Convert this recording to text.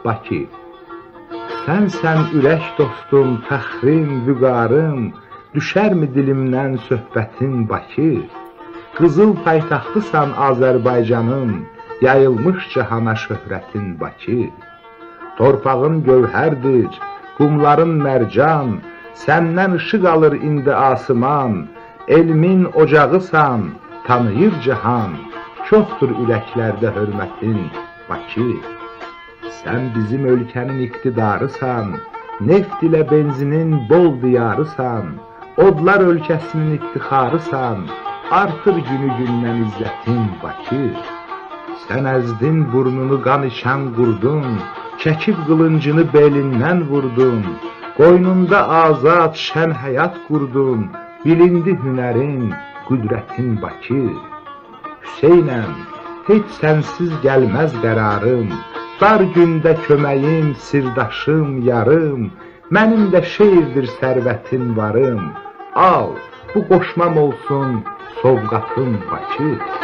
Bakı. Sənsən ürək dostum, fəxrim, vüqarım, düşərmi dilimdən söhbətin Bakı? Qızıl paytaxtısan Azərbaycanım, yayılmış cahana şöhrətin Bakı. Torpağın gövhərdir, qumların mərcan, səndən ışıq alır indi asıman, elmin ocağısan, tanıyır cahan, çoxdur ürəklərdə hörmətin Bakı. Sən bizim ölkənin iqtidarısan, neft ilə benzinin bol diyarısan, odlar ölkəsinin iftixarısan, artır günü gündən izzətin Bakı. Sən əzdin burnunu qan içən qurdun, çəkib qılıncını belindən vurdun, qoynunda azad şən həyat qurdun, bilindi hünərin, qüdrətin Bakı. Hüseynəm, heç sənsiz gəlməz qərarım, dar gündə köməyim, sirdaşım, yarım, mənim də şeirdir sərvətin varım, al, bu qoşmam olsun sovqatın Bakı.